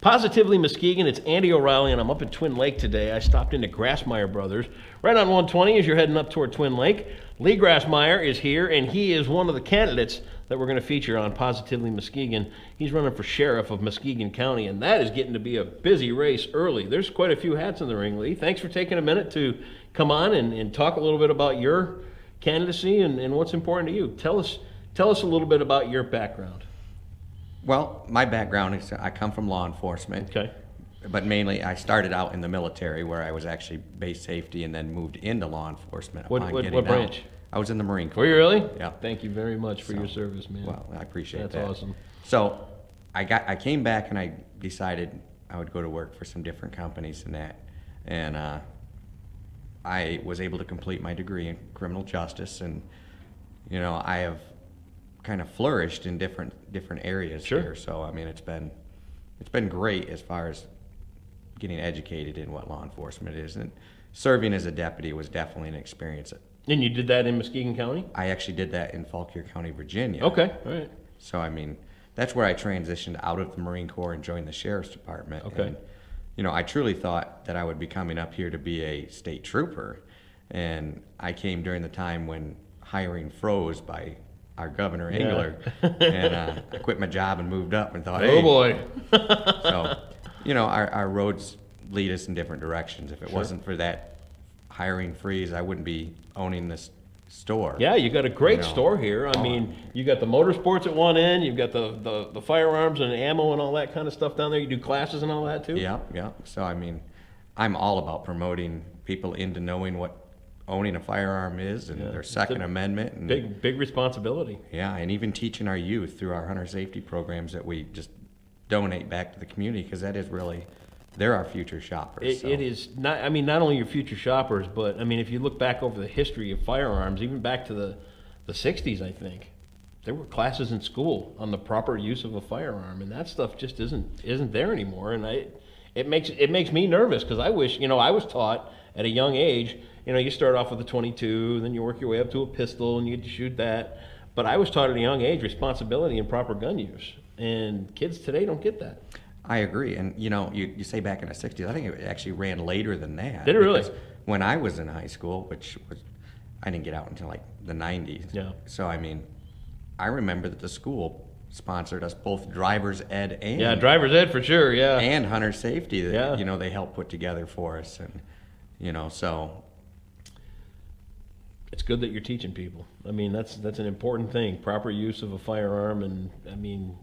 Positively Muskegon, it's Andy O'Reilly, and I'm up at Twin Lake today. I stopped into Grasmeyer Brothers. Right on 120 as you're heading up toward Twin Lake. Lee Grasmeyer is here, and he is one of the candidates that we're going to feature on Positively Muskegon. He's running for Sheriff of Muskegon County, and that is getting to be a busy race early. There's quite a few hats in the ring, Lee. Thanks for taking a minute to come on and talk a little bit about your candidacy and what's important to you. Tell us a little bit about your background. Well, my background is I come from law enforcement. Okay. But mainly I started out in the military where I was actually base safety and then moved into law enforcement. What branch? I was in the Marine Corps. Were you really? Yeah. Thank you very much for your service, man. Well, I appreciate that. That's awesome. So I came back and I decided I would go to work for some different companies and that. And I was able to complete my degree in criminal justice, and you know, I have kind of flourished in different areas here. So I mean, it's been great as far as getting educated in what law enforcement is, and serving as a deputy was definitely an experience. And you did that in Muskegon County? I actually did that in Fauquier County, Virginia. Okay, all right. So I mean, that's where I transitioned out of the Marine Corps and joined the Sheriff's Department. Okay. And, you know, I truly thought that I would be coming up here to be a state trooper, and I came during the time when hiring froze by our Governor Engler, and I quit my job and moved up and thought, hey. Oh boy. So, you know, our roads lead us in different directions. If it wasn't for that hiring freeze, I wouldn't be owning this store. Yeah, you got a great store here. I mean, you got the motorsports at one end, you've got the firearms and ammo and all that kind of stuff down there. You do classes and all that too? Yeah. So, I mean, I'm all about promoting people into knowing what owning a firearm is and their Second Amendment. And big responsibility. Yeah, and even teaching our youth through our hunter safety programs that we just donate back to the community, because that is really, they're our future shoppers. It is not, I mean, not only your future shoppers, but I mean, if you look back over the history of firearms, even back to the 60s, I think, there were classes in school on the proper use of a firearm, and that stuff just isn't there anymore. And it makes me nervous, because I wish, you know, I was taught at a young age, you know, you start off with a .22, then you work your way up to a pistol, and you get to shoot that. But I was taught at a young age responsibility and proper gun use, and kids today don't get that. I agree, and you know, you say back in the 60s, I think it actually ran later than that. Did it really? When I was in high school, which was, I didn't get out until like the 90s. Yeah. So I mean, I remember that the school sponsored us both driver's ed and driver's ed for sure, and hunter safety that you know, they helped put together for us, and you know, so it's good that you're teaching people. I mean, that's an important thing, proper use of a firearm. And I mean,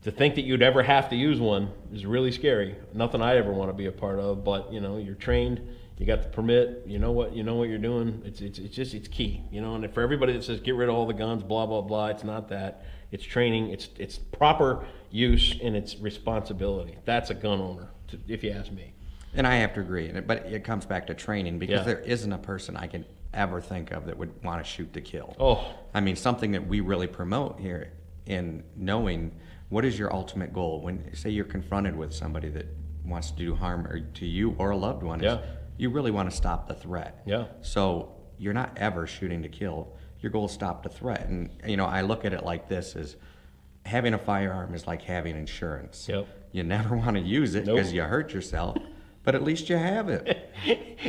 to think that you'd ever have to use one is really scary. Nothing I ever want to be a part of, but you know, you're trained, you got the permit, you know what you're doing. It's key, you know. And for everybody that says get rid of all the guns, blah blah blah, it's not that. It's training, it's proper use, and it's responsibility. That's a gun owner, if you ask me. And I have to agree, but it comes back to training, because there isn't a person I can ever think of that would want to shoot to kill. Oh, I mean, something that we really promote here in knowing what is your ultimate goal when, say, you're confronted with somebody that wants to do harm to you or a loved one. Is you really want to stop the threat. Yeah. So you're not ever shooting to kill. Your goal is stop the threat. And you know, I look at it like this: is having a firearm is like having insurance. Yep. You never want to use it because you hurt yourself. But at least you have it.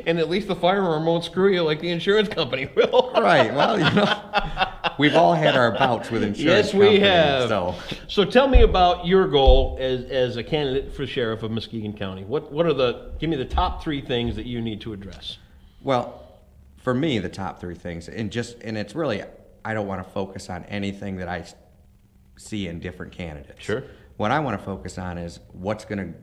And at least the firearm won't screw you like the insurance company will. Right. Well, you know, we've all had our bouts with insurance companies. Yes, we have. So tell me about your goal as a candidate for Sheriff of Muskegon County. Give me the top 3 things that you need to address. Well, for me, the top 3 things, and it's really, I don't want to focus on anything that I see in different candidates. Sure. What I want to focus on is what's going to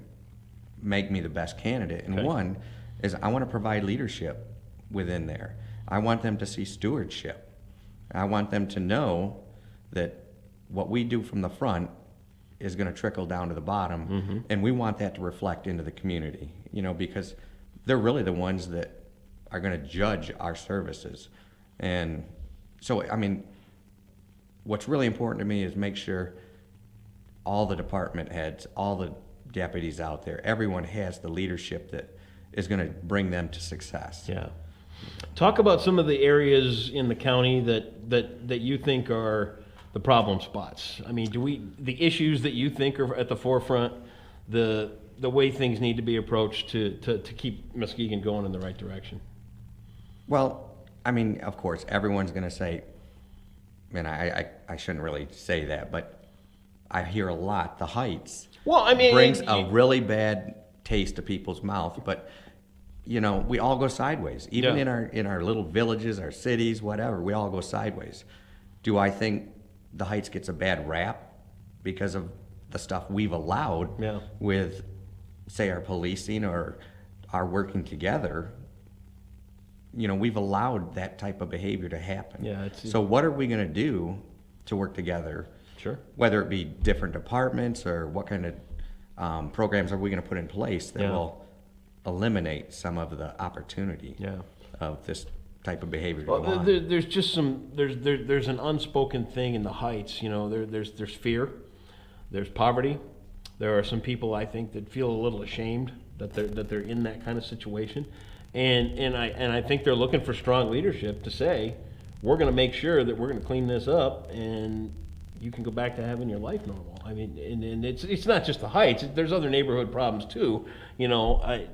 make me the best candidate. And one is I want to provide leadership within there. I want them to see stewardship. I want them to know that what we do from the front is going to trickle down to the bottom, and we want that to reflect into the community, you know, because they're really the ones that are going to judge our services. And so, I mean, what's really important to me is make sure all the department heads, all the deputies out there, everyone has the leadership that is going to bring them to success. Yeah. Talk about some of the areas in the county that you think are the problem spots. I mean, the issues that you think are at the forefront the way things need to be approached to keep Muskegon going in the right direction. Well, I mean, of course, everyone's going to say, and I shouldn't really say that, but I hear a lot, the Heights brings a really bad taste to people's mouth, but you know, we all go sideways. Even in our little villages, our cities, whatever, we all go sideways. Do I think the Heights gets a bad rap because of the stuff we've allowed with, say, our policing or our working together? You know, we've allowed that type of behavior to happen. So what are we going to do to work together? Sure. Whether it be different departments or what kind of programs are we going to put in place that will eliminate some of the opportunity of this type of behavior to go on? There's just there's an unspoken thing in the Heights. You know, there's fear, there's poverty. There are some people, I think, that feel a little ashamed that they're in that kind of situation, and I think they're looking for strong leadership to say, we're going to make sure that we're going to clean this up and you can go back to having your life normal. I mean, and it's not just the Heights. There's other neighborhood problems too. You know,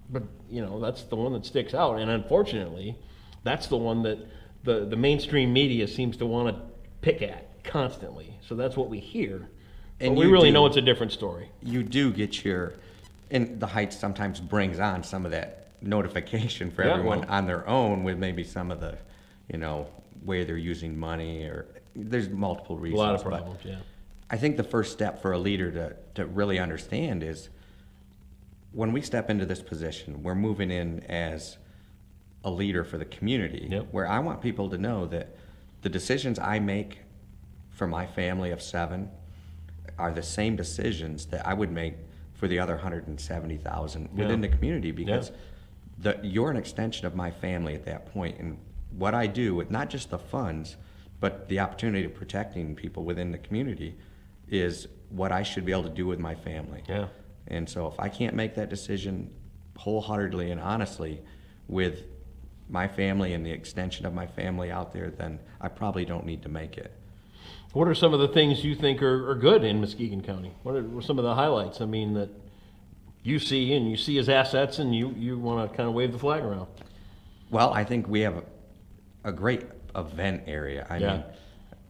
but you know, that's the one that sticks out, and unfortunately, that's the one that the mainstream media seems to want to pick at constantly. So that's what we hear, and we really know it's a different story. You do get and the Heights sometimes brings on some of that notification for everyone on their own with maybe some of the, you know, way they're using money, or there's multiple reasons. A lot of problems, I think the first step for a leader to really understand is, when we step into this position, we're moving in as a leader for the community, where I want people to know that the decisions I make for my family of 7 are the same decisions that I would make for the other 170,000 within the community, because you're an extension of my family at that point. And what I do with not just the funds, but the opportunity of protecting people within the community is what I should be able to do with my family. And so if I can't make that decision wholeheartedly and honestly with my family and the extension of my family out there, then I probably don't need to make it. What are some of the things you think are good in Muskegon County? What are some of the highlights, I mean, that you see as assets and you want to kind of wave the flag around? Well, I think we have a great event area. I mean,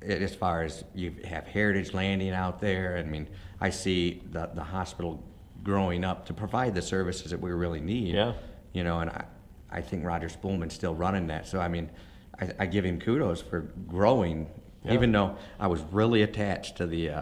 as far as you have Heritage Landing out there, I mean, I see the hospital growing up to provide the services that we really need. You know, and I think Roger Spoolman's still running that. So, I mean, I give him kudos for growing, even though I was really attached to the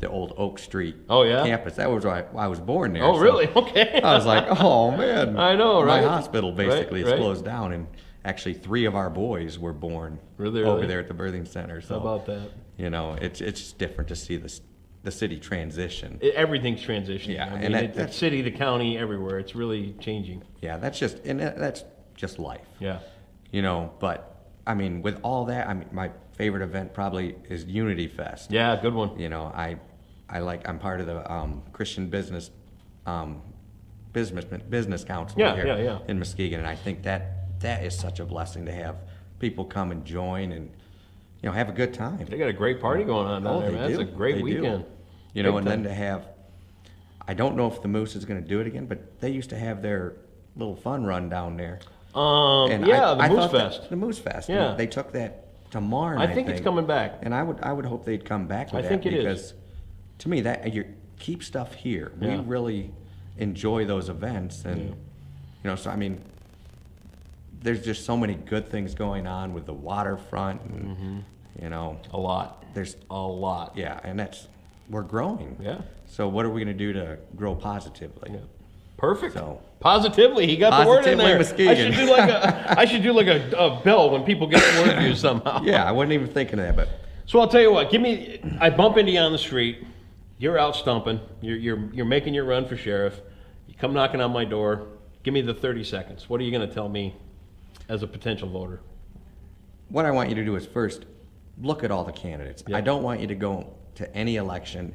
old Oak Street campus. That was why I was born there. Oh, so really? Okay. I was like, oh, man. I know, right? My hospital basically is closed down, and actually 3 of our boys were born over there at the birthing center. So, how about that? You know, it's just different to see the city transition. Everything's transitioning. I mean, and the city, the county, everywhere. It's really changing. That's just life. You know, but I mean, with all that, I mean, my favorite event probably is Unity Fest. Yeah, good one. You know, I'm part of the Christian Business Council here in Muskegon, and I think that is such a blessing to have people come and join and, you know, have a good time. They got a great party going on down there, man. It's a great weekend. You know, and then to have, I don't know if the Moose is going to do it again, but they used to have their little fun run down there. The Moose Fest. The Moose Fest. Yeah. They took that to Marne, I think. It's coming back. And I would hope they'd come back with that. I think it is. Because to me, that you keep stuff here. We really enjoy those events. And, you know, so I mean, there's just so many good things going on with the waterfront, and you know, a lot. There's a lot. Yeah, and we're growing. So what are we going to do to grow positively? Perfect. So positively, he got the word in there. Muskegon. I should do like a bell when people get the word used somehow. I wasn't even thinking of that, but so I'll tell you what. I bump into you on the street. You're out stumping. You're making your run for sheriff. You come knocking on my door. Give me the 30 seconds. What are you going to tell me as a potential voter? What I want you to do is first look at all the candidates. I don't want you to go to any election.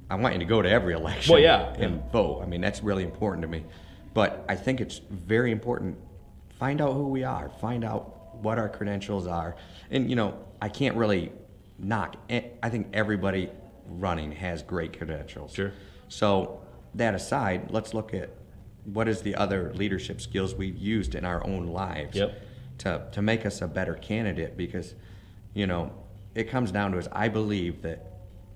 I want you to go to every election and vote. I mean, that's really important to me. But I think it's very important, find out who we are, find out what our credentials are. And, you know, I can't really knock. I think everybody running has great credentials. Sure. So that aside, let's look at what is the other leadership skills we've used in our own lives Yep. to make us a better candidate, because, you know, it comes down to is I believe that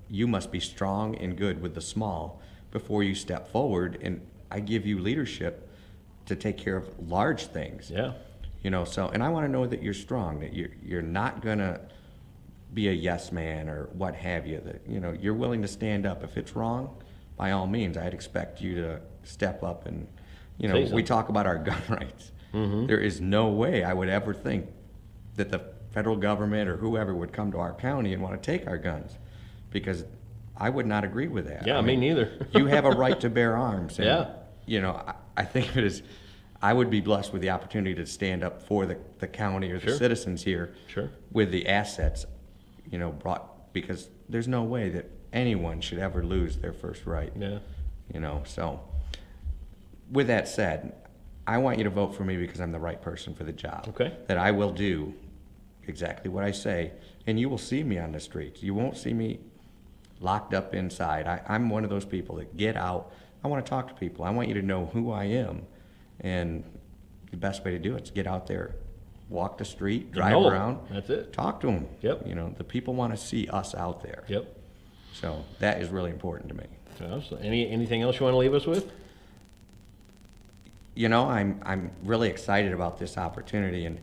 you must be strong and good with the small before you step forward, and I give you leadership to take care of large things. Yeah. You know, so, and I want to know that you're strong, that you're not gonna be a yes man or what have you, that, you know, you're willing to stand up. If it's wrong, by all means, I'd expect you to step up and, you know, we talk about our gun rights. Mm-hmm. There is no way I would ever think that the federal government or whoever would come to our county and want to take our guns, because I would not agree with that. Yeah, I mean, me neither. You have a right to bear arms. And, Yeah. you know, I think of it as, I would be blessed with the opportunity to stand up for the county or the Sure. citizens here Sure. with the assets, you know, because there's no way that anyone should ever lose their first right. Yeah. You know, so with that said, I want you to vote for me because I'm the right person for the job. Okay. That I will do exactly what I say, and you will see me on the streets. You won't see me locked up inside. I'm one of those people that get out. I want to talk to people. I want you to know who I am, and the best way to do it is get out there, walk the street, drive around. That's it. Talk to them. Yep. You know, the people want to see us out there. Yep. So that is really important to me. So anything else you want to leave us with? You know, I'm really excited about this opportunity, and,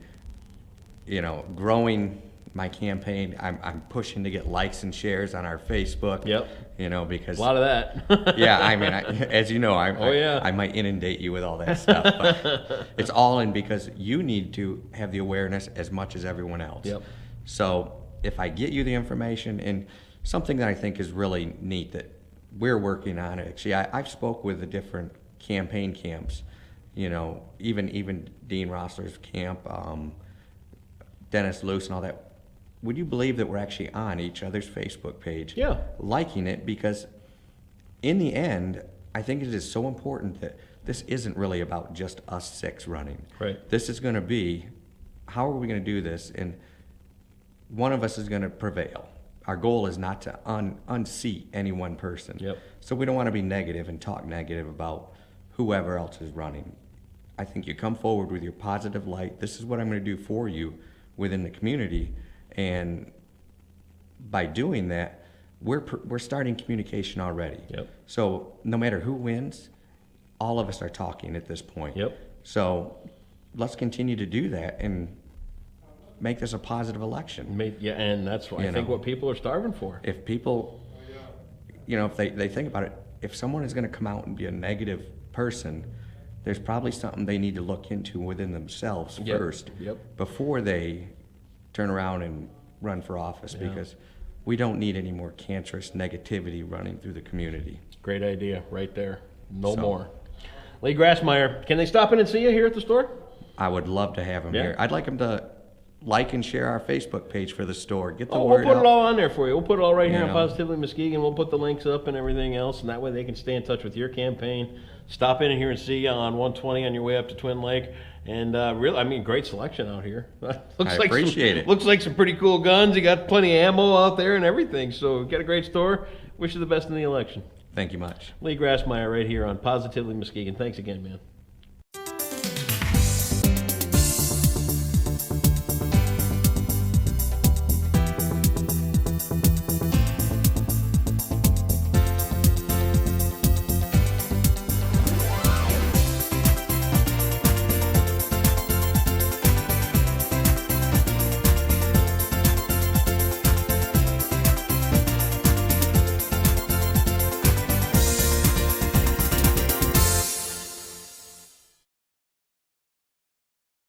you know, growing my campaign. I'm pushing to get likes and shares on our Facebook. Yep. You know, because A lot of that. yeah, I mean, as you know, yeah. I might inundate you with all that stuff, but it's all in because you need to have the awareness as much as everyone else. Yep. So if I get you the information, and something that I think is really neat that we're working on, actually, I've spoke with the different campaign camps, you know, even Dean Rossler's camp, Dennis Luce and all that. Would you believe that we're actually on each other's Facebook page? Yeah. Liking it, because in the end, I think it is so important that this isn't really about just us six running. Right. This is going to be, how are we going to do this? And one of us is going to prevail. Our goal is not to unseat any one person. Yep. So we don't want to be negative and talk negative about whoever else is running. I think you come forward with your positive light. This is what I'm going to do for you within the community. And by doing that, we're starting communication already. Yep. So no matter who wins, all of us are talking at this point. Yep. So let's continue to do that and make this a positive election. Yeah, and that's what I think what people are starving for. If people, you know, if they think about it, if someone is going to come out and be a negative person, there's probably something they need to look into within themselves first before they turn around and run for office, because we don't need any more cancerous negativity running through the community. Great idea right there. No more. Lee Grasmeyer, can they stop in and see you here at the store? I would love to have him here. I'd like him to like and share our Facebook page for the store. Get the word out. We'll put it all on there for you. We'll put it all right here on Positively Muskegon. We'll put the links up and everything else, and that way they can stay in touch with your campaign. Stop in here and see you on 120 on your way up to Twin Lake. And really, I mean, great selection out here. I appreciate it. Looks like some pretty cool guns. You got plenty of ammo out there and everything. So we've got a great store. Wish you the best in the election. Thank you much. Lee Grasmeyer right here on Positively Muskegon. Thanks again, man.